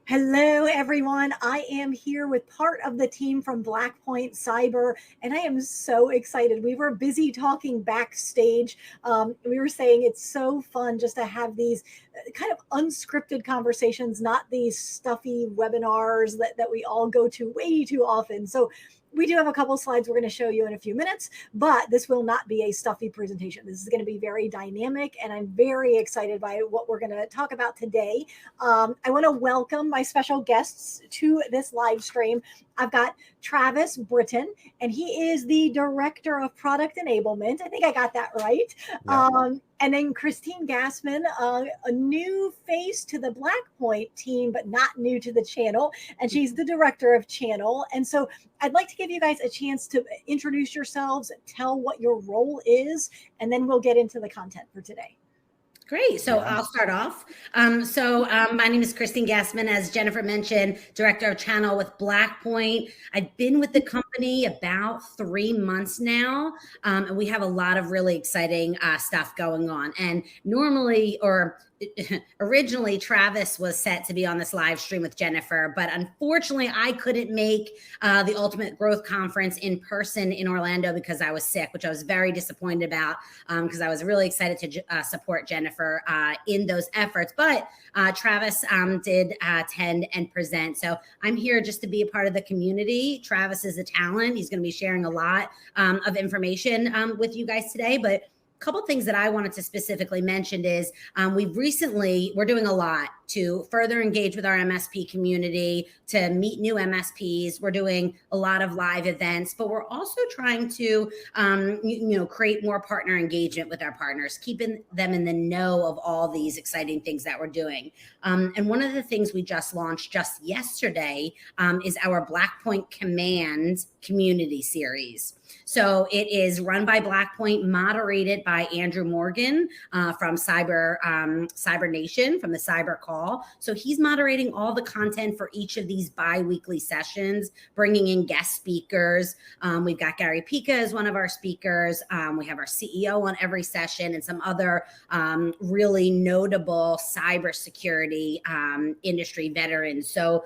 Hello, everyone. I am here with part of the team from Blackpoint Cyber, and I am so excited. We were busy talking backstage. We were saying it's so fun just to have these kind of unscripted conversations, not these stuffy webinars that we all go to way too often. So we do have a couple slides we're going to show you in a few minutes, but this will not be a stuffy presentation. This is going to be very dynamic, and I'm very excited by what we're going to talk about today. I want to welcome my special guests to this live stream. I've got Travis Brittain, and he is the Director of Product Enablement. I think I got that right. Yeah. And then Christine Gassman, a new face to the Blackpoint team, but not new to the channel. And she's the Director of Channel. And so I'd like to give you guys a chance to introduce yourselves, tell what your role is, and then we'll get into the content for today. Great. So I'll start off. My name is Christine Gassman, as Jennifer mentioned, Director of Channel with Blackpoint. I've been with the company about 3 months now, and we have a lot of really exciting stuff going on. And originally Travis was set to be on this live stream with Jennifer, but unfortunately I couldn't make the Ultimate Growth Conference in person in Orlando because I was sick, which I was very disappointed about because I was really excited to support Jennifer in those efforts. But Travis did attend and present. So I'm here just to be a part of the community. Travis is a talent. He's going to be sharing a lot of information with you guys today, but couple things that I wanted to specifically mention is we're doing a lot to further engage with our MSP community, to meet new MSPs. We're doing a lot of live events, but we're also trying to, create more partner engagement with our partners, keeping them in the know of all these exciting things that we're doing. And one of the things we just launched just yesterday is our Blackpoint Command community series. So it is run by Blackpoint, moderated by Andrew Morgan from Cyber Nation, from the Cyber Call. So he's moderating all the content for each of these bi-weekly sessions, bringing in guest speakers. We've got Gary Pica as one of our speakers. We have our CEO on every session and some other really notable cybersecurity industry veterans. So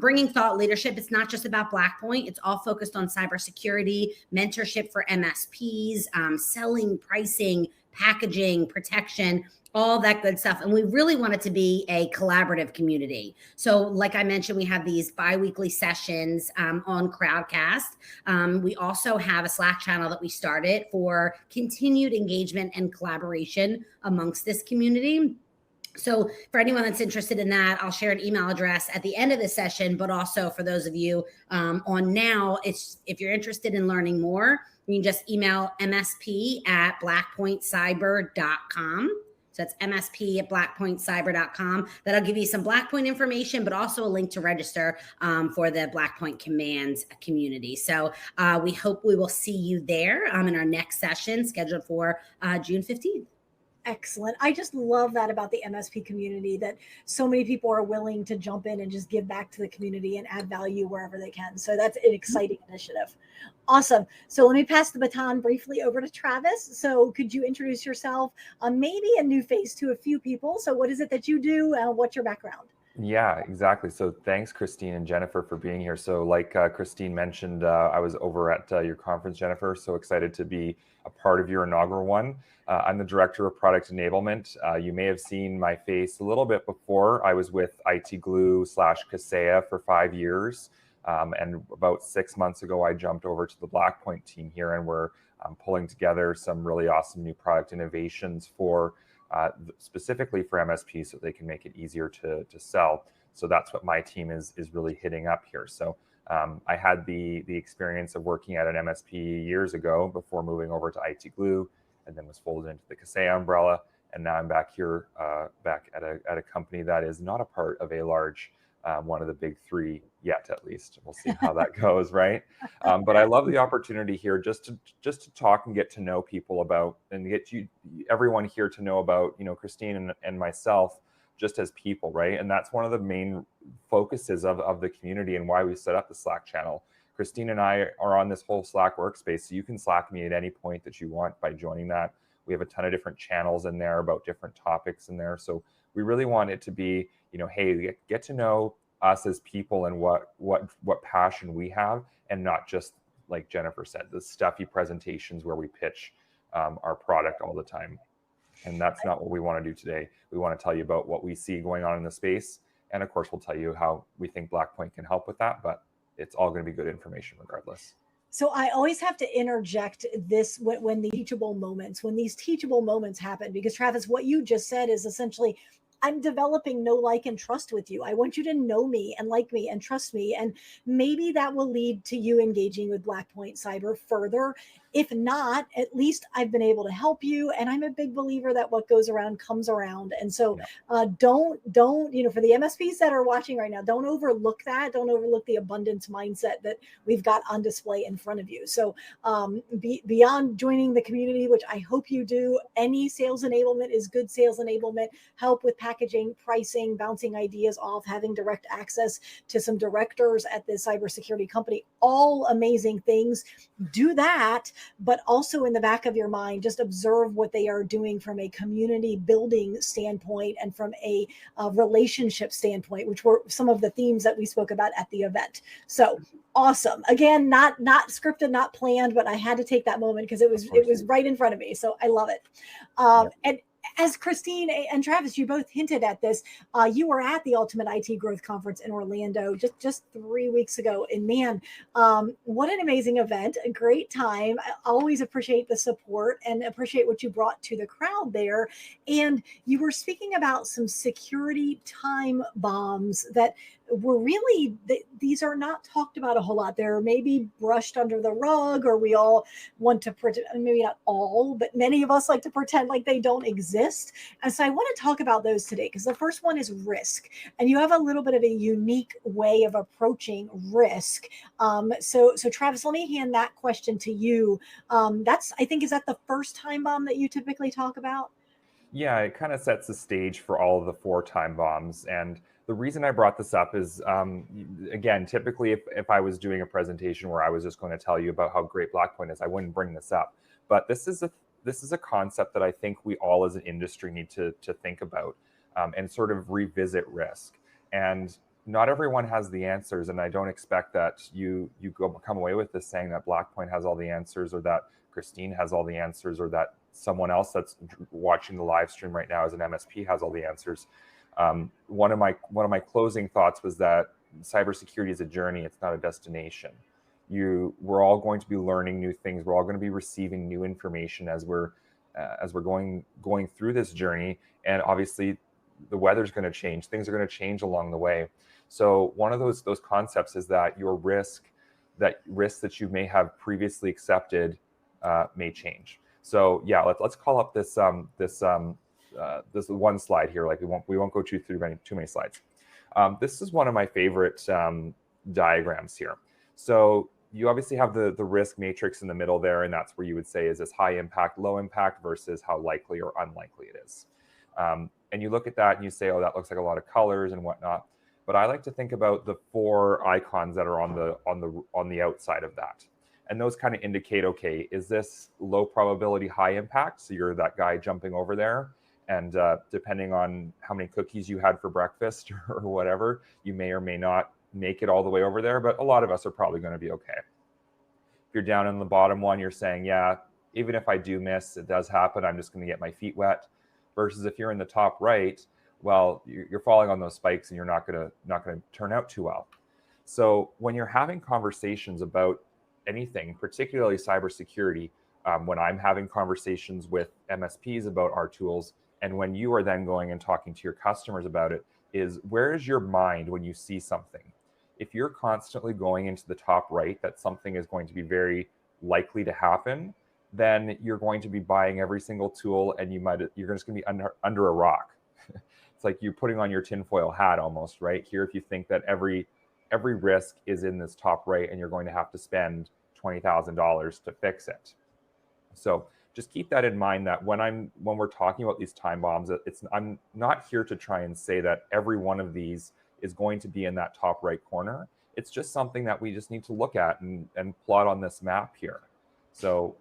bringing thought leadership, it's not just about Blackpoint. It's all focused on cybersecurity, mentorship for MSPs, selling, pricing, packaging, protection, all that good stuff. And we really want it to be a collaborative community. So like I mentioned, we have these bi-weekly sessions on Crowdcast. We also have a Slack channel that we started for continued engagement and collaboration amongst this community. So for anyone that's interested in that, I'll share an email address at the end of the session, but also for those of you on now, if you're interested in learning more, you can just email msp@blackpointcyber.com. So that's msp@blackpointcyber.com. That'll give you some Blackpoint information, but also a link to register for the Blackpoint Command community. So we hope we will see you there in our next session scheduled for June 15th. Excellent. I just love that about the MSP community, that so many people are willing to jump in and just give back to the community and add value wherever they can. So that's an exciting initiative. Awesome. So let me pass the baton briefly over to Travis. So could you introduce yourself, maybe a new face to a few people? So what is it that you do? What's your background? Yeah, exactly. So thanks, Christine and Jennifer, for being here. So like Christine mentioned, I was over at your conference, Jennifer. So excited to be a part of your inaugural one. I'm the Director of Product Enablement. You may have seen my face a little bit before. I was with IT Glue/Kaseya for 5 years. And about 6 months ago, I jumped over to the Blackpoint team here, and we're pulling together some really awesome new product innovations for specifically for MSPs so they can make it easier to sell. So that's what my team is really hitting up here. So I had the experience of working at an MSP years ago before moving over to IT Glue, and then was folded into the Kaseya umbrella. And now I'm back here, back at a company that is not a part of a large, one of the big three yet, at least. We'll see how that goes, right? But I love the opportunity here just to talk and get to know people about, and get everyone here to know about, Christine and myself, just as people, right? And that's one of the main focuses of the community and why we set up the Slack channel. Christine and I are on this whole Slack workspace, so you can Slack me at any point that you want by joining that. We have a ton of different channels in there about different topics in there. So we really want it to be, hey, get to know us as people and what passion we have, and not just, like Jennifer said, the stuffy presentations where we pitch our product all the time. And that's not what we want to do today. We want to tell you about what we see going on in the space. And of course, we'll tell you how we think Blackpoint can help with that, but it's all going to be good information regardless. So I always have to interject this when these teachable moments happen, because Travis, what you just said is essentially, I'm developing know, like, and trust with you. I want you to know me and like me and trust me. And maybe that will lead to you engaging with Blackpoint Cyber further. If not, at least I've been able to help you. And I'm a big believer that what goes around comes around. And so don't, for the MSPs that are watching right now, don't overlook that. Don't overlook the abundance mindset that we've got on display in front of you. So beyond joining the community, which I hope you do, any sales enablement is good sales enablement. Help with packaging, pricing, bouncing ideas off, having direct access to some directors at the cybersecurity company, all amazing things. Do that, but also in the back of your mind, just observe what they are doing from a community building standpoint and from a relationship standpoint, which were some of the themes that we spoke about at the event. So awesome. Again, not scripted, not planned, but I had to take that moment because it was right in front of me. So I love it. And as Christine and Travis, you both hinted at this, you were at the Ultimate IT Growth Conference in Orlando just 3 weeks ago. And man, what an amazing event, a great time. I always appreciate the support and appreciate what you brought to the crowd there. And you were speaking about some security time bombs that were really, these are not talked about a whole lot. They're maybe brushed under the rug, or we all want to pretend, maybe not all, but many of us like to pretend like they don't exist. And so I want to talk about those today, because the first one is risk. And you have a little bit of a unique way of approaching risk. So Travis, let me hand that question to you. I think, is that the first time bomb that you typically talk about? Yeah, it kind of sets the stage for all of the 4 time bombs. And the reason I brought this up is, again, typically if I was doing a presentation where I was just going to tell you about how great Blackpoint is, I wouldn't bring this up. But this is a concept that I think we all as an industry need to think about and sort of revisit risk. And not everyone has the answers, and I don't expect that you come away with this saying that Blackpoint has all the answers, or that Christine has all the answers, or that someone else that's watching the live stream right now as an MSP has all the answers. One of my closing thoughts was that cybersecurity is a journey; it's not a destination. We're all going to be learning new things. We're all going to be receiving new information as we're going through this journey. And obviously, the weather's going to change. Things are going to change along the way. So one of those concepts is that your risk that you may have previously accepted may change. So yeah, let's call up this one slide here. Like we won't go too many slides. This is one of my favorite diagrams here. So you obviously have the risk matrix in the middle there, and that's where you would say, is this high impact, low impact, versus how likely or unlikely it is. And you look at that and you say, oh, that looks like a lot of colors and whatnot. But I like to think about the 4 icons that are on the outside of that. And those kind of indicate, okay, is this low probability, high impact? So you're that guy jumping over there. And depending on how many cookies you had for breakfast or whatever, you may or may not make it all the way over there. But a lot of us are probably going to be okay. If you're down in the bottom one, you're saying, yeah, even if I do miss, it does happen. I'm just going to get my feet wet. Versus if you're in the top right, well, you're falling on those spikes and you're not going to turn out too well. So when you're having conversations about anything, particularly cybersecurity, when I'm having conversations with MSPs about our tools, and when you are then going and talking to your customers about it, is where is your mind when you see something? If you're constantly going into the top right, that something is going to be very likely to happen, then you're going to be buying every single tool, and you're just going to be under a rock. It's like you're putting on your tinfoil hat almost, right? Here, if you think that every risk is in this top right, and you're going to have to spend $20,000 to fix it. So just keep that in mind, that when we're talking about these time bombs, I'm not here to try and say that every one of these is going to be in that top right corner. It's just something that we just need to look at and plot on this map here. So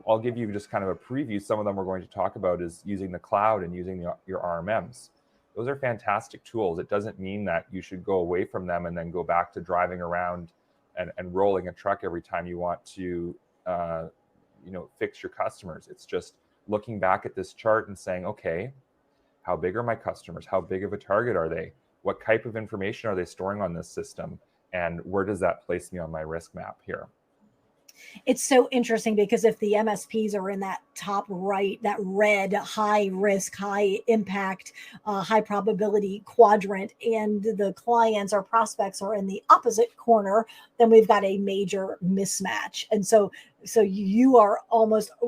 I'll give you just kind of a preview. Some of them we're going to talk about is using the cloud and using your RMMs. those are fantastic tools. It doesn't mean that you should go away from them and then go back to driving around and rolling a truck every time you want to, fix your customers. It's just looking back at this chart and saying, okay, how big are my customers? How big of a target are they? What type of information are they storing on this system? And where does that place me on my risk map here? It's so interesting because if the MSPs are in that top right, that red, high risk, high impact, high probability quadrant, and the clients or prospects are in the opposite corner, then we've got a major mismatch. And so you are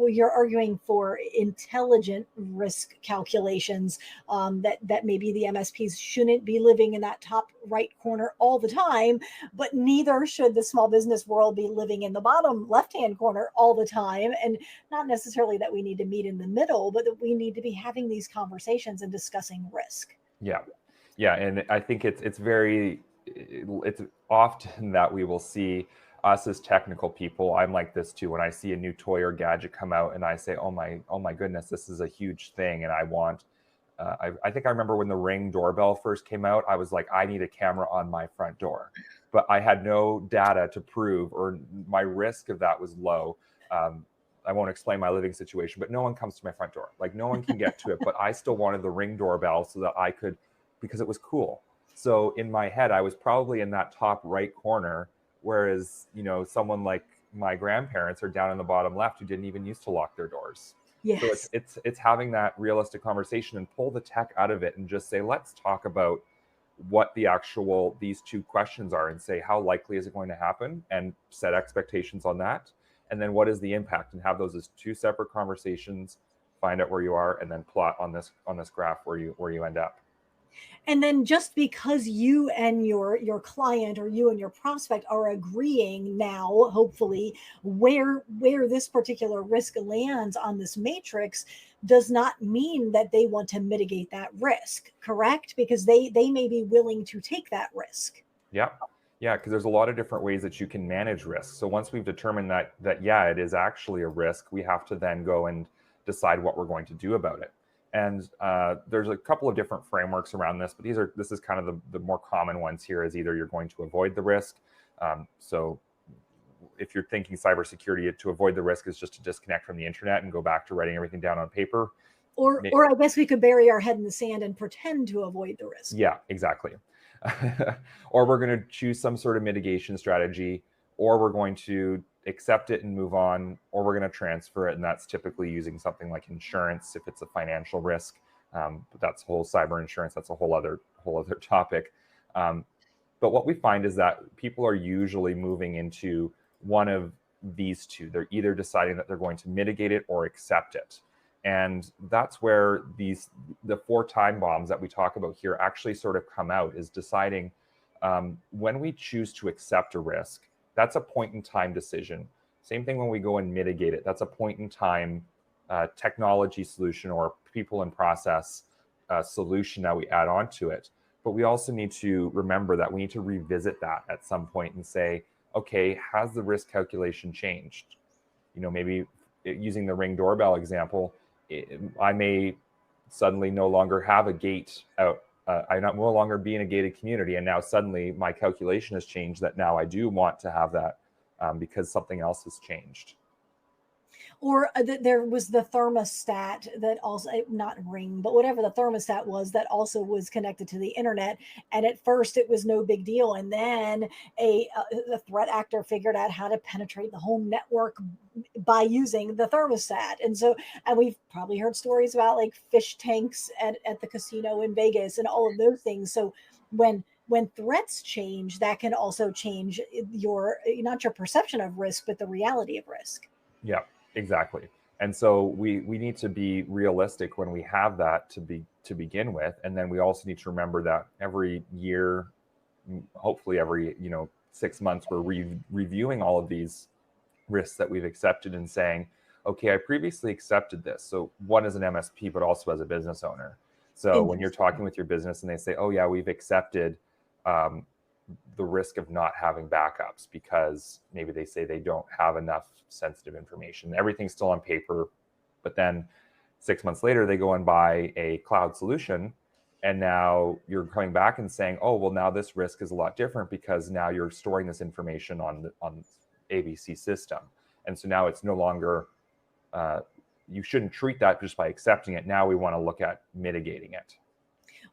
you're arguing for intelligent risk calculations, that maybe the MSPs shouldn't be living in that top right corner all the time, but neither should the small business world be living in the bottom left-hand corner all the time. And not necessarily that we need to meet in the middle, but that we need to be having these conversations and discussing risk. Yeah. And I think it's often that we will see us as technical people. I'm like this too. When I see a new toy or gadget come out and I say, oh my goodness, this is a huge thing. And I want, I think I remember when the Ring doorbell first came out, I was like, I need a camera on my front door, but I had no data to prove, or my risk of that was low. I won't explain my living situation, but no one comes to my front door. Like no one can get to it, but I still wanted the Ring doorbell so that I could, because it was cool. So in my head, I was probably in that top right corner. Whereas, someone like my grandparents are down in the bottom left who didn't even used to lock their doors. Yes. So it's having that realistic conversation and pull the tech out of it and just say, let's talk about what these two questions are, and say, how likely is it going to happen, and set expectations on that. And then what is the impact, and have those as two separate conversations, find out where you are, and then plot on this graph where you end up. And then just because you and your client or you and your prospect are agreeing now, hopefully, where this particular risk lands on this matrix does not mean that they want to mitigate that risk, correct? Because they may be willing to take that risk. Yeah, because there's a lot of different ways that you can manage risk. So once we've determined that it is actually a risk, we have to then go and decide what we're going to do about it. And there's a couple of different frameworks around this, but this is kind of the more common ones here. Is either you're going to avoid the risk. So if you're thinking cybersecurity, to avoid the risk is just to disconnect from the internet and go back to writing everything down on paper. Or I guess we could bury our head in the sand and pretend to avoid the risk. Yeah, exactly. Or we're going to choose some sort of mitigation strategy, or we're going to accept it and move on, or we're going to transfer it. And that's typically using something like insurance if it's a financial risk. But that's whole cyber insurance. That's a whole other topic. But what we find is that people are usually moving into one of these two. They're either deciding that they're going to mitigate it or accept it. And that's where the 4 time bombs that we talk about here actually sort of come out, is deciding when we choose to accept a risk, that's a point in time decision. Same thing when we go and mitigate it. That's a point in time technology solution or people and process solution that we add on to it. But we also need to remember that we need to revisit that at some point and say, okay, has the risk calculation changed? Maybe using the Ring doorbell example, I may suddenly no longer have a gate out. I no longer be in a gated community, and now suddenly my calculation has changed that now I do want to have that because something else has changed. Or there was the thermostat that also, not Ring, but whatever the thermostat was, that also was connected to the internet. And at first it was no big deal. And then a threat actor figured out how to penetrate the home network by using the thermostat. And we've probably heard stories about like fish tanks at the casino in Vegas and all of those things. So when threats change, that can also change not your perception of risk, but the reality of risk. Yeah. Exactly. And so we need to be realistic when we have that to begin with. And then we also need to remember that every year, hopefully every 6 months, we're reviewing all of these risks that we've accepted and saying, okay, I previously accepted this. So one as an MSP, but also as a business owner. So when you're talking with your business and they say, oh yeah, we've accepted the risk of not having backups because maybe they say they don't have enough sensitive information. Everything's still on paper, but then 6 months later, they go and buy a cloud solution And now you're coming back and saying, oh, well, now this risk is a lot different because now you're storing this information on ABC system. And so now it's no longer, you shouldn't treat that just by accepting it. Now we want to look at mitigating it.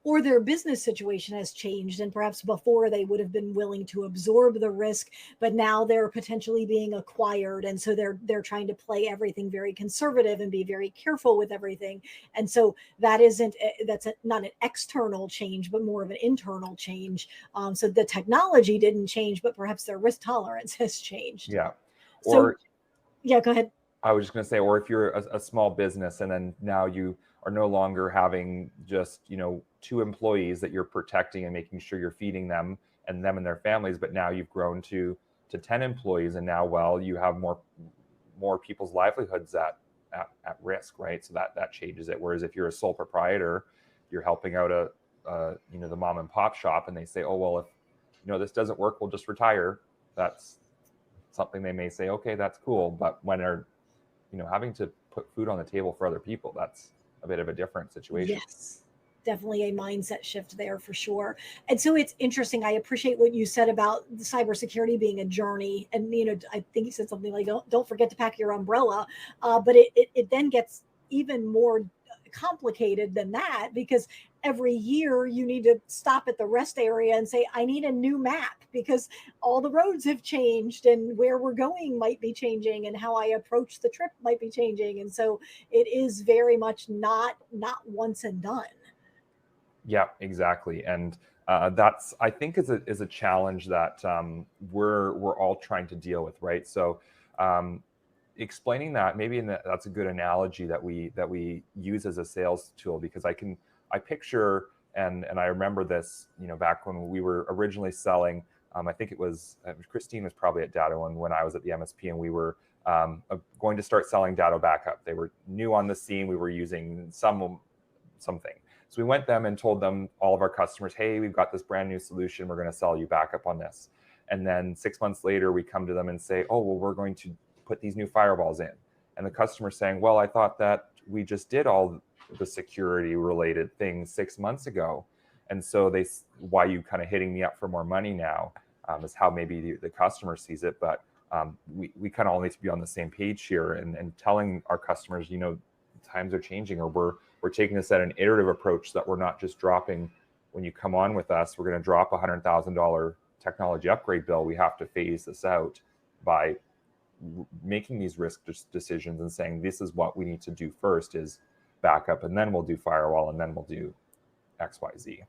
Or their business situation has changed, and perhaps before they would have been willing to absorb the risk, but now they're potentially being acquired, and so they're trying to play everything very conservative and be very careful with everything. And so that's not an external change, but more of an internal change. So the technology didn't change, but perhaps their risk tolerance has changed. Yeah. So yeah, go ahead. I was just going to say, or if you're a small business and then now you are no longer having just, 2 employees that you're protecting and making sure you're feeding them and their families, but now you've grown to 10 employees, and now, well, you have more people's livelihoods at risk, right? So that changes it. Whereas if you're a sole proprietor, you're helping out the mom and pop shop, and they say, oh, well, if this doesn't work, we'll just retire. That's something they may say, okay, that's cool. But when they're having to put food on the table for other people, that's a bit of a different situation. Yes, definitely a mindset shift there for sure. And so it's interesting. I appreciate what you said about the cybersecurity being a journey. And, I think you said something like, don't forget to pack your umbrella. But it then gets even more complicated than that, because every year you need to stop at the rest area and say, I need a new map, because all the roads have changed and where we're going might be changing and how I approach the trip might be changing. And so it is very much not once and done. Yeah, exactly. And that's, I think, is a challenge that we're all trying to deal with, right? So explaining that, maybe that's a good analogy that we use as a sales tool, because I picture, and I remember this, back when we were originally selling, I think it was, Christine was probably at Datto when I was at the MSP, and we were going to start selling Datto backup. They were new on the scene. We were using something. So we went them and told them, all of our customers, hey, we've got this brand new solution. We're going to sell you backup on this. And then 6 months later, we come to them and say, oh, well, we're going to put these new firewalls in. And the customer's saying, well, I thought that we just did all the security related things 6 months ago. And so why are you kind of hitting me up for more money now, is how maybe the customer sees it. But we kind of all need to be on the same page here and telling our customers, times are changing, or we're taking this at an iterative approach, that we're not just dropping, when you come on with us, we're going to drop $100,000 technology upgrade bill. We have to phase this out by making these risk decisions and saying, this is what we need to do first, is backup, and then we'll do firewall, and then we'll do XYZ.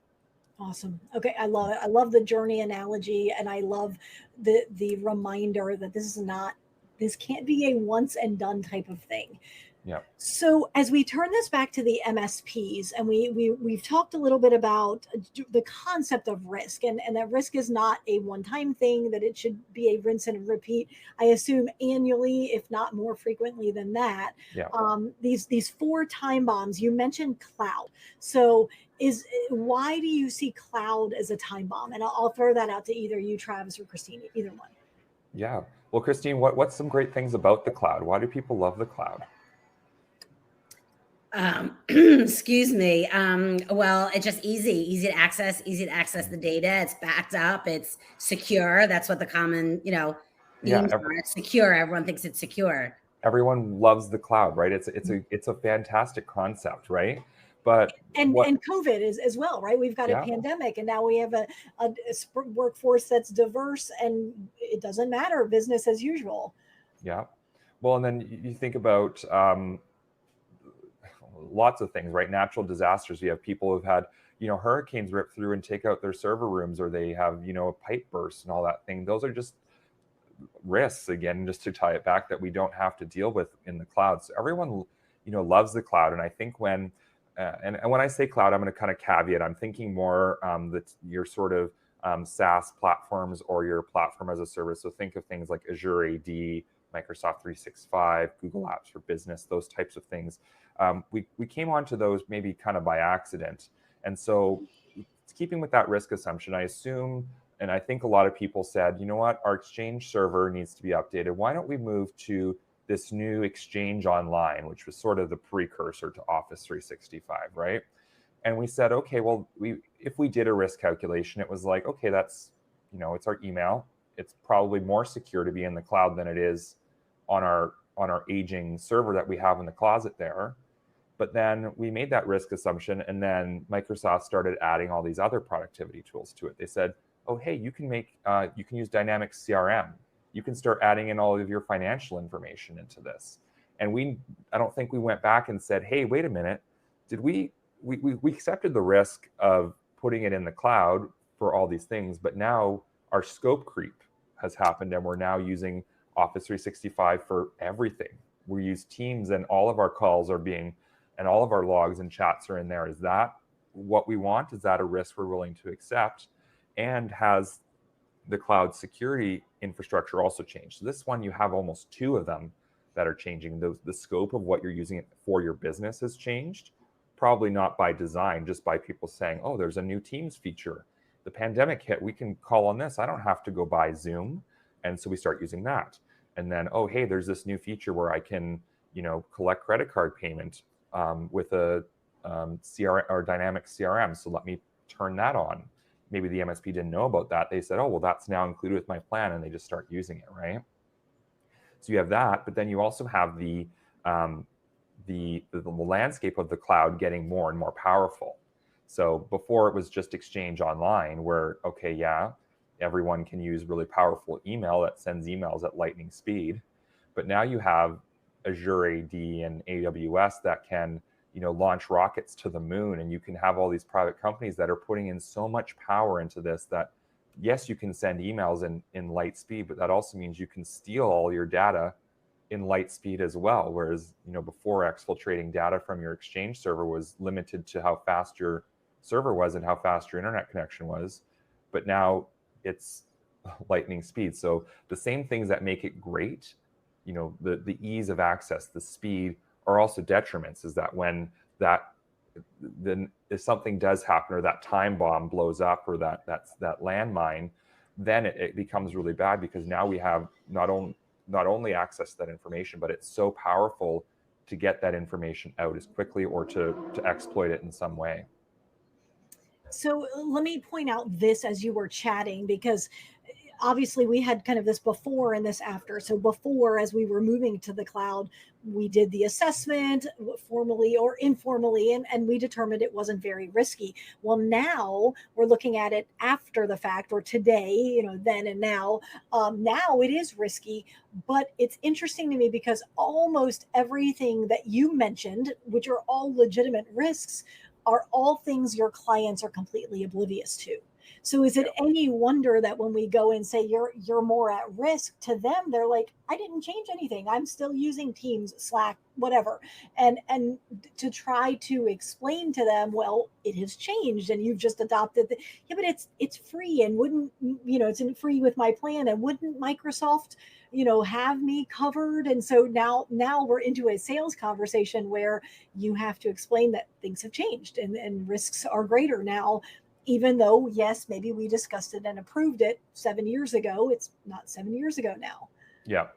Awesome. Okay. I love it. I love the journey analogy, and I love the reminder that this can't be a once and done type of thing. Yeah. So as we turn this back to the MSPs, and we've talked a little bit about the concept of risk, and that risk is not a one-time thing, that it should be a rinse and repeat, I assume, annually, if not more frequently than that. Yeah. These 4 time bombs, you mentioned cloud. So why do you see cloud as a time bomb? And I'll throw that out to either you, Travis, or Christine, either one. Yeah. Well, Christine, what's some great things about the cloud? Why do people love the cloud? Excuse me. Well, it's just easy to access the data. It's backed up. It's secure. That's what the common, themes are. It's secure. Everyone thinks it's secure. Everyone loves the cloud, right? It's a fantastic concept, right? But COVID is as well, right? We've got a pandemic, and now we have a workforce that's diverse, and it doesn't matter, business as usual. Yeah. Well, and then you think about lots of things, right? Natural disasters. You have people who've had, hurricanes rip through and take out their server rooms, or they have, a pipe burst and all that thing. Those are just risks, again, just to tie it back, that we don't have to deal with in the cloud. So everyone, loves the cloud. And I think when I say cloud, I'm going to kind of caveat. I'm thinking more that your sort of SaaS platforms, or your platform as a service. So think of things like Azure AD, Microsoft 365, Google Apps for Business, those types of things. We came onto those maybe kind of by accident. And so keeping with that risk assumption, I assume, and I think a lot of people said, you know what, our Exchange server needs to be updated. Why don't we move to this new Exchange Online, which was sort of the precursor to Office 365, right? And we said, okay, well, if we did a risk calculation, it was like, okay, that's, it's our email. It's probably more secure to be in the cloud than it is on our aging server that we have in the closet there. But then we made that risk assumption, and then Microsoft started adding all these other productivity tools to it. They said, oh, hey, you can use dynamic CRM. You can start adding in all of your financial information into this. And I don't think we went back and said, hey, wait a minute, did we accepted the risk of putting it in the cloud for all these things, but now our scope creep has happened, and we're now using Office 365 for everything. We use Teams, and all of our calls are and all of our logs and chats are in there. Is that what we want? Is that a risk we're willing to accept? And has the cloud security infrastructure also changed? So this one, you have almost two of them that are changing. The scope of what you're using it for your business has changed, probably not by design, just by people saying, oh, there's a new Teams feature. The pandemic hit, we can call on this. I don't have to go buy Zoom. And so we start using that. And then, oh, hey, there's this new feature where I can, collect credit card payment with a CRM or dynamic CRM. So let me turn that on. Maybe the MSP didn't know about that. They said, oh, well, that's now included with my plan. And they just start using it, right? So you have that, but then you also have the landscape of the cloud getting more and more powerful. So before it was just Exchange Online where, okay, yeah, everyone can use really powerful email that sends emails at lightning speed. But now you have Azure AD and AWS that can, launch rockets to the moon, and you can have all these private companies that are putting in so much power into this that, yes, you can send emails in light speed, but that also means you can steal all your data in light speed as well. Whereas, before, exfiltrating data from your Exchange server was limited to how fast your server was and how fast your internet connection was. But now it's lightning speed. So the same things that make it great, the ease of access, the speed, are also detriments. Is that when then if something does happen, or that time bomb blows up, or that landmine, then it becomes really bad, because now we have not only access to that information, but it's so powerful to get that information out as quickly or to exploit it in some way. So let me point out this as you were chatting, because obviously we had kind of this before and this after. So before, as we were moving to the cloud, we did the assessment formally or informally, and we determined it wasn't very risky. Well, now we're looking at it after the fact, or today, then and now. Now it is risky, but it's interesting to me because almost everything that you mentioned, which are all legitimate risks, are all things your clients are completely oblivious to. So is it any wonder that when we go and say you're more at risk, to them, they're like, I didn't change anything. I'm still using Teams, Slack, whatever. And to try to explain to them, well, it has changed and you've just adopted yeah, but it's free, and wouldn't, it's free with my plan, and wouldn't Microsoft, have me covered? And so now we're into a sales conversation where you have to explain that things have changed and risks are greater now. Even though, yes, maybe we discussed it and approved it 7 years ago, it's not 7 years ago now. Yeah,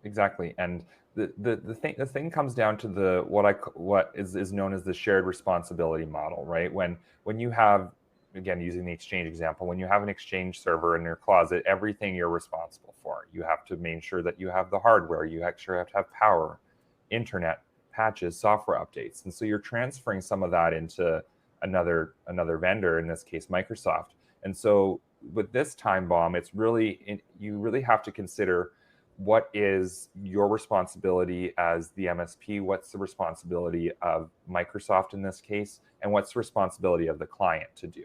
exactly. And the thing comes down to what is known as the shared responsibility model, right? When you have, again, using the Exchange example, when you have an Exchange server in your closet, everything you're responsible for. You have to make sure that you have the hardware. You actually have to have power, internet, patches, software updates, and so you're transferring some of that into another vendor, in this case Microsoft. And so with this time bomb, it's really, you really have to consider what is your responsibility as the MSP, what's the responsibility of Microsoft in this case, and what's the responsibility of the client to do,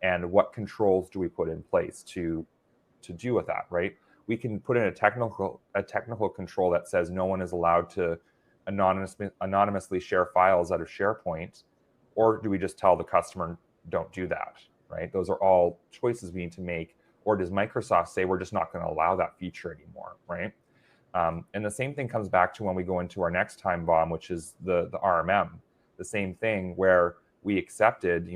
and what controls do we put in place to do with that, right? We can put in a technical control that says no one is allowed to anonymously share files out of SharePoint. Or do we just tell the customer, don't do that, right? Those are all choices we need to make. Or does Microsoft say, we're just not going to allow that feature anymore, right? And the same thing comes back to when we go into our next time bomb, which is the RMM. The same thing where we accepted,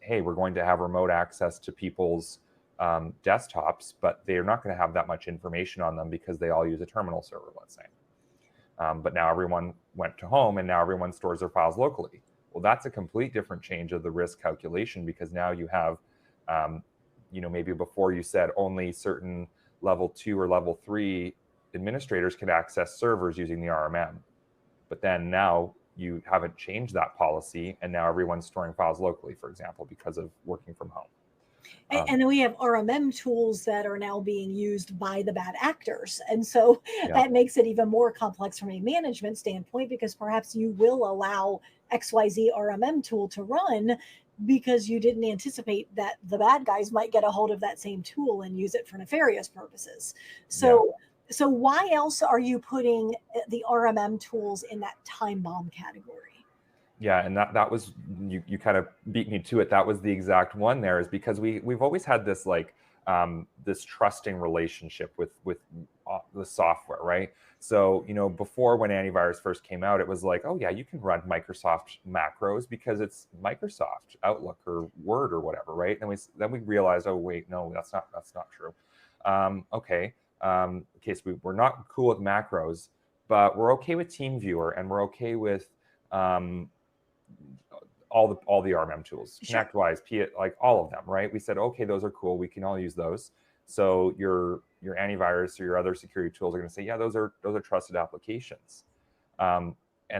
hey, we're going to have remote access to people's desktops, but they're not going to have that much information on them because they all use a terminal server, let's say. But now everyone went to home, and now everyone stores their files locally. Well, that's a complete different change of the risk calculation, because now you have, maybe before you said only certain level 2 or level 3 administrators can access servers using the RMM. But then now you haven't changed that policy, and now everyone's storing files locally, for example, because of working from home. And then we have RMM tools that are now being used by the bad actors. And so that makes it even more complex from a management standpoint, because perhaps you will allow XYZ RMM tool to run because you didn't anticipate that the bad guys might get a hold of that same tool and use it for nefarious purposes. So why else are you putting the RMM tools in that time bomb category? Yeah, and that was, you kind of beat me to it. That was the exact one there, is because we've always had this this trusting relationship with the software, right? So, before, when antivirus first came out, it was like, oh yeah, you can run Microsoft macros because it's Microsoft Outlook or Word or whatever, right? And then we realized, oh wait, no, that's not true. Okay, so we're not cool with macros, but we're okay with TeamViewer, and we're okay with all the RMM tools, Sure. ConnectWise, like all of them, right? We said, okay, those are cool. We can all use those. So your antivirus or your other security tools are going to say, yeah, those are trusted applications. And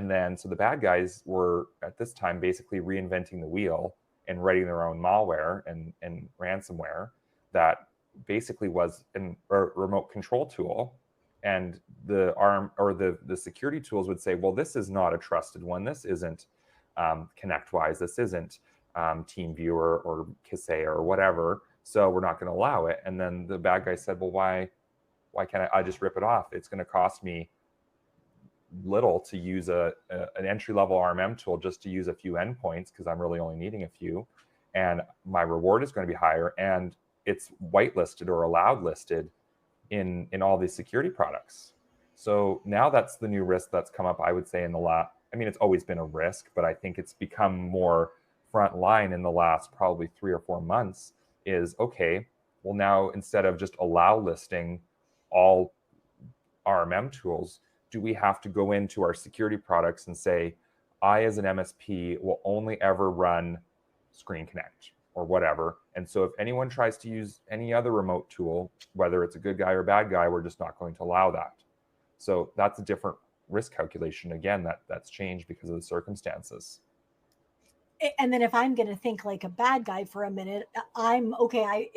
then, so the bad guys were at this time basically reinventing the wheel and writing their own malware and ransomware that basically was a remote control tool. And the security tools would say, well, this is not a trusted one. This isn't ConnectWise. This isn't TeamViewer or Kaseya or whatever. So we're not going to allow it. And then the bad guy said, well, why can't I just rip it off? It's going to cost me little to use an entry-level RMM tool just to use a few endpoints, because I'm really only needing a few. And my reward is going to be higher. And it's whitelisted or allowed listed in all these security products. So now that's the new risk that's come up, I would say, it's always been a risk, but I think it's become more front line in the last probably 3 or 4 months, is, okay, well, now instead of just allow listing all RMM tools, do we have to go into our security products and say, I, as an MSP, will only ever run Screen Connect or whatever. And so if anyone tries to use any other remote tool, whether it's a good guy or bad guy, we're just not going to allow that. So that's a different risk calculation, again, that's changed because of the circumstances. And then if I'm going to think like a bad guy for a minute, I'm okay.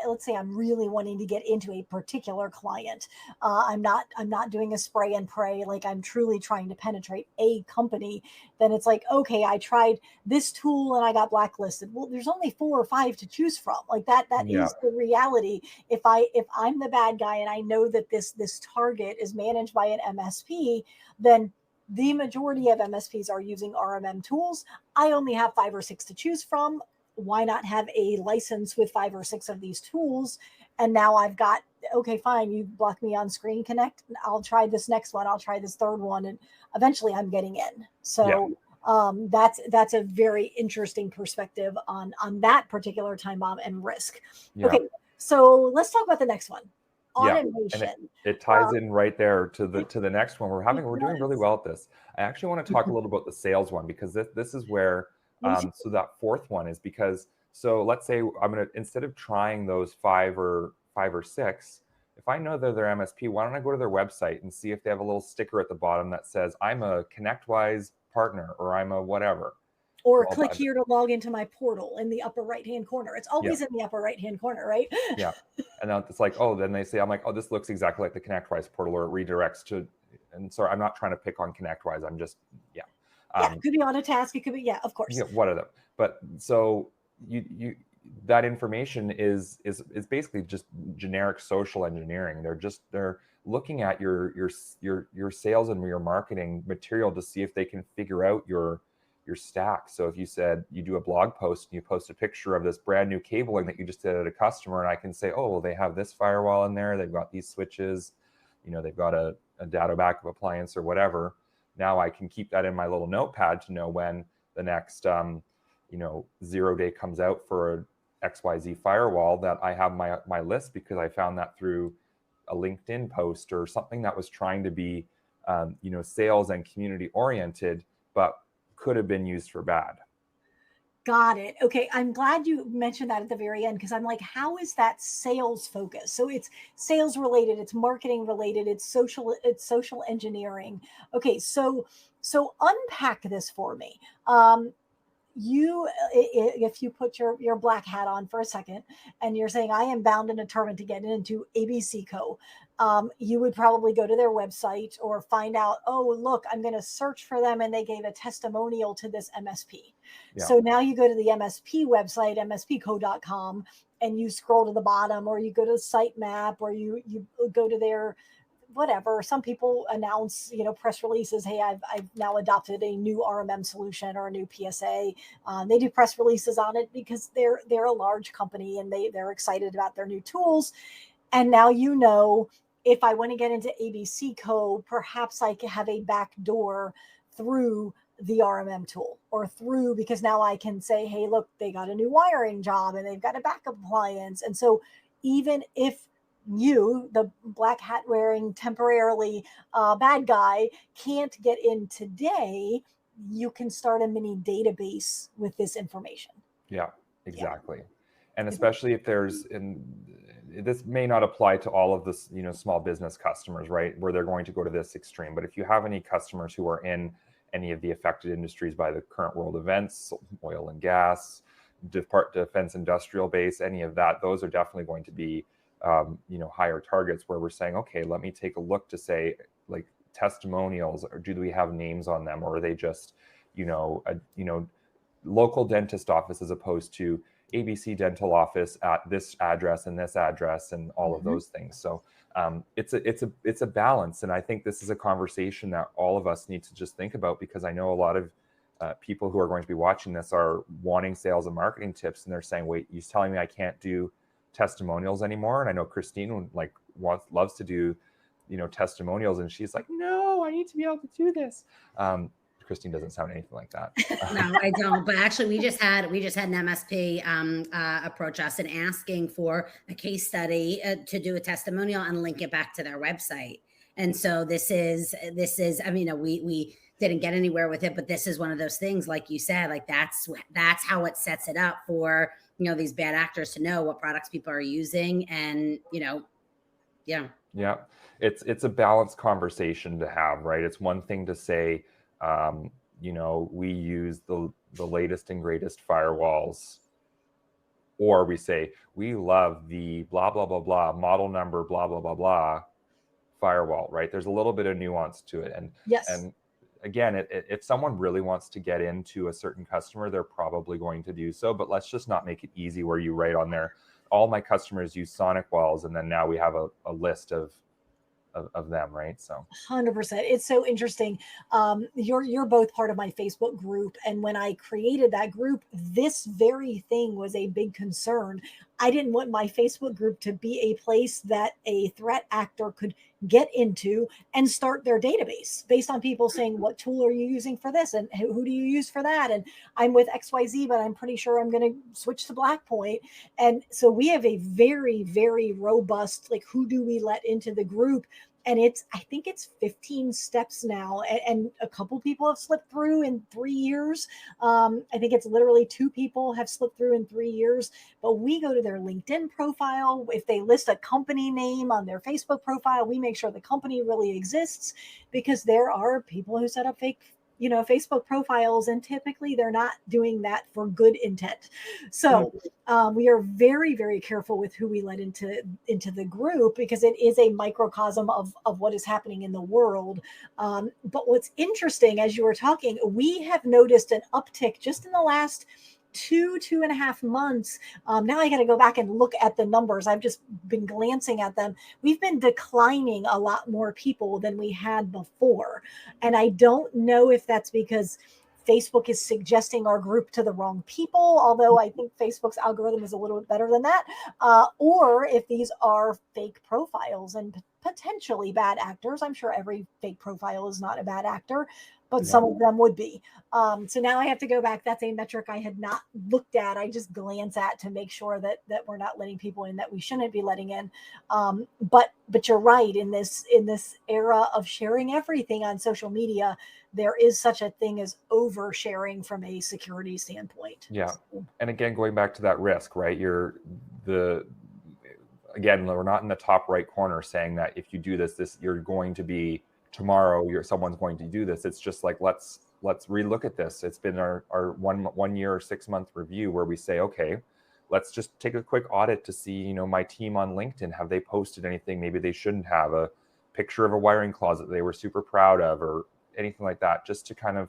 Let's say I'm really wanting to get into a particular client, I'm not doing a spray and pray. Like, I'm truly trying to penetrate a company. Then it's like, okay, I tried this tool and I got blacklisted. Well, there's only 4 or 5 to choose from. Like that is the reality. If I'm the bad guy and I know that this target is managed by an MSP, then the majority of MSPs are using RMM tools. I only have 5 or 6 to choose from. Why not have a license with 5 or 6 of these tools? And now I've got, okay, fine, you block me on Screen Connect. I'll try this next one. I'll try this third one. And eventually I'm getting in. So that's a very interesting perspective on that particular time bomb and risk. Yeah. Okay, so let's talk about the next one. Automation. And it ties in right there to the next one. We're doing really well at this. I actually want to talk a little about the sales one, because this is where so that fourth one is, because, so let's say I'm going to, instead of trying those 5 or 6, if I know they're their MSP, why don't I go to their website and see if they have a little sticker at the bottom that says, I'm a ConnectWise partner, or I'm a whatever. Or click here to log into my portal in the upper right-hand corner. It's always in the upper right-hand corner, right? Yeah. And then it's like, oh, then they say, I'm like, oh, this looks exactly like the ConnectWise portal, or it redirects to, and sorry, I'm not trying to pick on ConnectWise. I'm just, it could be on a task. It could be, of course. Yeah, what are them? But so you that information is basically just generic social engineering. They're looking at your sales and your marketing material to see if they can figure out your stack. So if you said you do a blog post and you post a picture of this brand new cabling that you just did at a customer, and I can say, oh, well, they have this firewall in there, they've got these switches, they've got a data backup appliance or whatever. Now I can keep that in my little notepad to know when the next 0 day comes out for a XYZ firewall, that I have my list, because I found that through a LinkedIn post or something that was trying to be sales and community oriented, but could have been used for bad. Got it. Okay. I'm glad you mentioned that at the very end, because I'm like, how is that sales focused? So it's sales related, it's marketing related, it's social engineering. Okay. So unpack this for me. If you put your black hat on for a second and you're saying, I am bound and determined to get into ABC Co., you would probably go to their website or find out, oh, look, I'm going to search for them and they gave a testimonial to this MSP. Yeah. So now you go to the MSP website, mspco.com, and you scroll to the bottom, or you go to sitemap, or you go to their whatever. Some people announce, press releases. Hey, I've now adopted a new RMM solution or a new PSA. They do press releases on it because they're a large company and they're excited about their new tools. And now, if I want to get into ABC Co., perhaps I can have a back door through the RMM tool, or through, because now I can say, hey, look, they got a new wiring job and they've got a backup appliance. And so even if you, the black hat wearing temporarily bad guy, can't get in today, you can start a mini database with this information. Yeah, exactly. Yeah. And especially if this may not apply to all of this, small business customers, right, where they're going to go to this extreme. But if you have any customers who are in any of the affected industries by the current world events, oil and gas, defense industrial base, any of that, those are definitely going to be higher targets, where we're saying, okay, let me take a look to say, like, testimonials, or do we have names on them, or are they just, local dentist office as opposed to ABC dental office at this address and this address and all of those things. So it's a balance. And I think this is a conversation that all of us need to just think about, because I know a lot of people who are going to be watching this are wanting sales and marketing tips, and they're saying, wait, you're telling me I can't do testimonials anymore? And I know Christine loves to do testimonials, and she's like, no, I need to be able to do this. Christine doesn't sound anything like that. No, I don't. But actually, we just had an MSP approach us and asking for a case study to do a testimonial and link it back to their website. And so this is. I mean, we didn't get anywhere with it, but this is one of those things, like you said, like that's how it sets it up for these bad actors to know what products people are using, and yeah. It's a balanced conversation to have, right? It's one thing to say, we use the latest and greatest firewalls, or we say we love the blah blah blah blah model number blah blah blah blah firewall, right? There's a little bit of nuance to it, and yes. And again, if someone really wants to get into a certain customer, they're probably going to do so. But let's just not make it easy where you write on there, all my customers use Sonic walls, and then now we have a list of them, right? So 100%. It's so interesting. You're both part of my Facebook group, and when I created that group, this very thing was a big concern. I didn't want my Facebook group to be a place that a threat actor could get into and start their database based on people saying, what tool are you using for this, and who do you use for that, and I'm with XYZ, but I'm pretty sure I'm going to switch to Blackpoint. And so we have a very, very robust, like, who do we let into the group? And I think it's 15 steps now. And a couple people have slipped through in 3 years. I think it's literally 2 people have slipped through in 3 years. But we go to their LinkedIn profile. If they list a company name on their Facebook profile, we make sure the company really exists, because there are people who set up fake Facebook profiles, and typically they're not doing that for good intent. So we are very, very careful with who we let into the group, because it is a microcosm of what is happening in the world. But what's interesting, as you were talking, we have noticed an uptick just in the last 2.5 months. Now I got to go back and look at the numbers. I've just been glancing at them. We've been declining a lot more people than we had before. And I don't know if that's because Facebook is suggesting our group to the wrong people, although I think Facebook's algorithm is a little bit better than that, or if these are fake profiles and potentially bad actors. I'm sure every fake profile is not a bad actor, but some of them would be. So now I have to go back. That's a metric I had not looked at. I just glance at to make sure that we're not letting people in that we shouldn't be letting in. But you're right, in this era of sharing everything on social media, there is such a thing as oversharing from a security standpoint. Yeah. And again, going back to that risk, right? Again, we're not in the top right corner saying that if you do this, you're going to be tomorrow, someone's going to do this. It's just like, let's relook at this. It's been our 1 year or 6 month review where we say, okay, let's just take a quick audit to see, my team on LinkedIn, have they posted anything maybe they shouldn't have, a picture of a wiring closet they were super proud of, or anything like that, just to kind of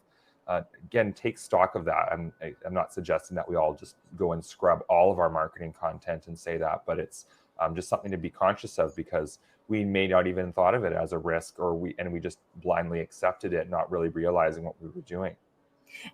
again take stock of that. I'm not suggesting that we all just go and scrub all of our marketing content and say that, but it's just something to be conscious of, because we may not even thought of it as a risk, or we just blindly accepted it, not really realizing what we were doing.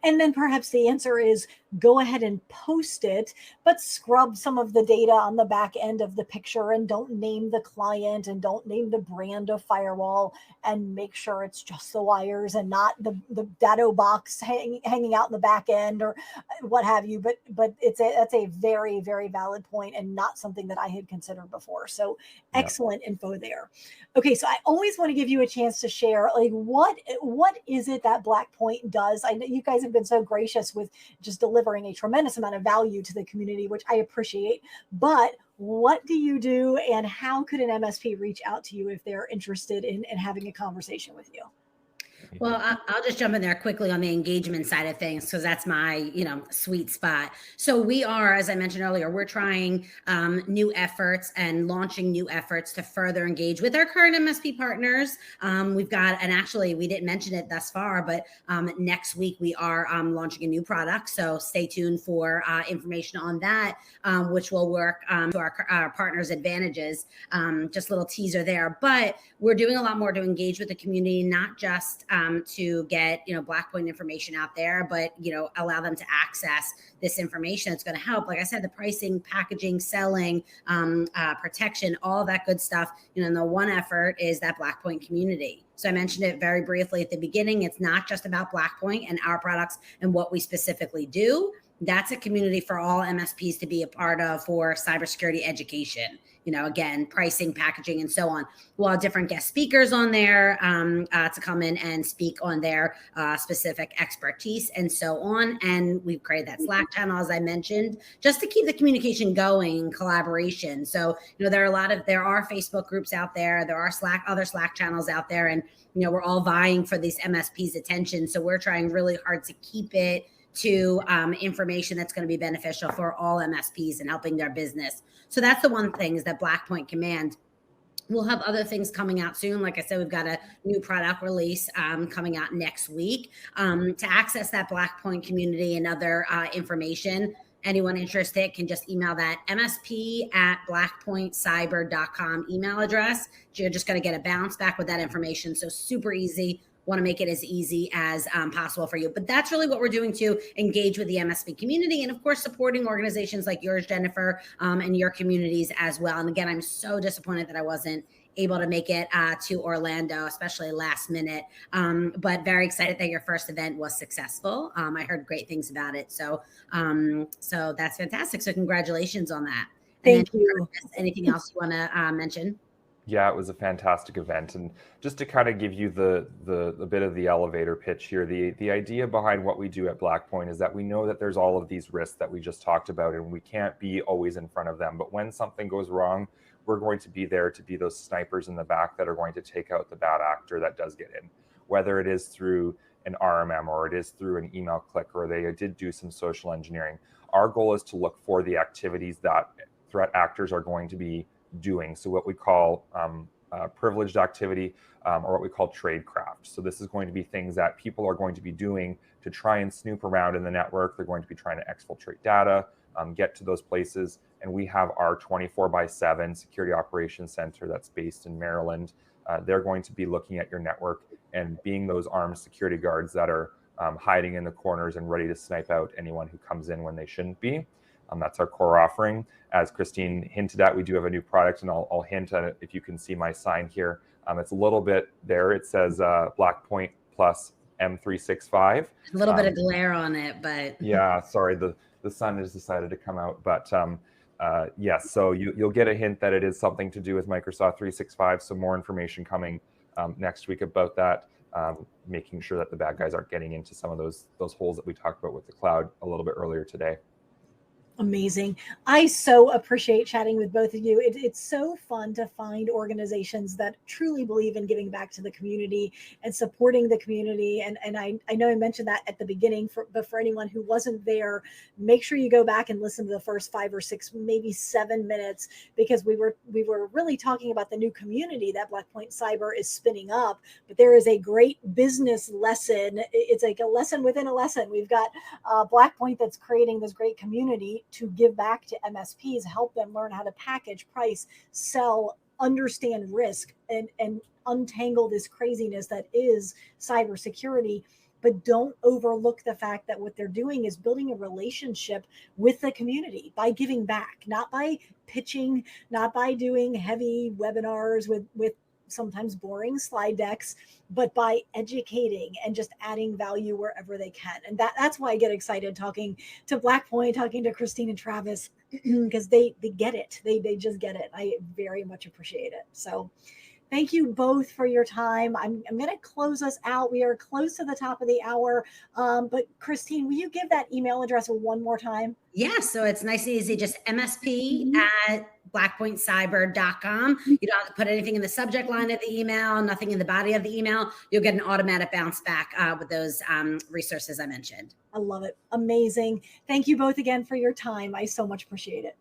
And then perhaps the answer is go ahead and post it, but scrub some of the data on the back end of the picture, and don't name the client and don't name the brand of firewall, and make sure it's just the wires and not the dado box hanging out in the back end or what have you. But that's a very, very valid point, and not something that I had considered before. So excellent info there. Okay, so I always want to give you a chance to share, like, what is it that Blackpoint does? I know you guys have been so gracious with just delivering a tremendous amount of value to the community, which I appreciate. But what do you do, and how could an MSP reach out to you if they're interested in having a conversation with you? Well, I'll just jump in there quickly on the engagement side of things, because that's my, sweet spot. So we are, as I mentioned earlier, we're trying new efforts and launching new efforts to further engage with our current MSP partners. We've got, and actually we didn't mention it thus far, but next week we are launching a new product. So stay tuned for information on that, which will work to our partners' advantages. Just a little teaser there, but we're doing a lot more to engage with the community, not just to get, Blackpoint information out there, but, allow them to access this information. It's going to help, like I said, the pricing, packaging, selling, protection, all that good stuff. And the one effort is that Blackpoint community. So I mentioned it very briefly at the beginning. It's not just about Blackpoint and our products and what we specifically do. That's a community for all MSPs to be a part of for cybersecurity education. Again, pricing, packaging, and so on. We'll have different guest speakers on there to come in and speak on their specific expertise and so on. And we've created that Slack channel, as I mentioned, just to keep the communication going, collaboration. So, there are Facebook groups out there. There are other Slack channels out there, and, we're all vying for these MSPs' attention. So we're trying really hard to keep it to information that's going to be beneficial for all MSPs and helping their business. So that's the one thing, is that Blackpoint Command. We'll have other things coming out soon. Like I said, we've got a new product release coming out next week. To access that Blackpoint community and other information, anyone interested can just email that msp@blackpointcyber.com email address. You're just going to get a bounce back with that information. So super easy. Want to make it as easy as possible for you. But that's really what we're doing to engage with the MSP community, and of course, supporting organizations like yours, Jennifer, and your communities as well. And again, I'm so disappointed that I wasn't able to make it to Orlando, especially last minute, but very excited that your first event was successful. I heard great things about it. So that's fantastic. So congratulations on that. Thank you. Anything else you want to mention? Yeah, it was a fantastic event. And just to kind of give you the bit of the elevator pitch here, the idea behind what we do at Blackpoint is that we know that there's all of these risks that we just talked about, and we can't be always in front of them. But when something goes wrong, we're going to be there to be those snipers in the back that are going to take out the bad actor that does get in, whether it is through an RMM or it is through an email click, or they did do some social engineering. Our goal is to look for the activities that threat actors are going to be doing. So what we call privileged activity, or what we call tradecraft. So this is going to be things that people are going to be doing to try and snoop around in the network. They're going to be trying to exfiltrate data, get to those places. And we have our 24/7 security operations center that's based in Maryland. They're going to be looking at your network and being those armed security guards that are hiding in the corners and ready to snipe out anyone who comes in when they shouldn't be. That's our core offering. As Christine hinted at, we do have a new product, and I'll hint at it if you can see my sign here. It's a little bit there. It says Blackpoint plus M365. A little bit of glare on it, but yeah, sorry, the sun has decided to come out, but yes, so you'll get a hint that it is something to do with Microsoft 365. So more information coming next week about that, making sure that the bad guys aren't getting into some of those holes that we talked about with the cloud a little bit earlier today. Amazing. I so appreciate chatting with both of you. It's so fun to find organizations that truly believe in giving back to the community and supporting the community. And I know I mentioned that at the beginning, but for anyone who wasn't there, make sure you go back and listen to the first 5 or 6, maybe 7 minutes, because we were really talking about the new community that Blackpoint Cyber is spinning up. But there is a great business lesson. It's like a lesson within a lesson. We've got Blackpoint that's creating this great community to give back to MSPs, help them learn how to package, price, sell, understand risk, and untangle this craziness that is cybersecurity. But don't overlook the fact that what they're doing is building a relationship with the community by giving back, not by pitching, not by doing heavy webinars with sometimes boring slide decks, but by educating and just adding value wherever they can. And that's why I get excited talking to Blackpoint, talking to Christine and Travis, because they get it. They just get it. I very much appreciate it. So thank you both for your time. I'm going to close us out. We are close to the top of the hour. But Christine, will you give that email address one more time? Yeah, so it's nice and easy, just msp@blackpointcyber.com. You don't have to put anything in the subject line of the email, nothing in the body of the email. You'll get an automatic bounce back with those resources I mentioned. I love it. Amazing. Thank you both again for your time. I so much appreciate it.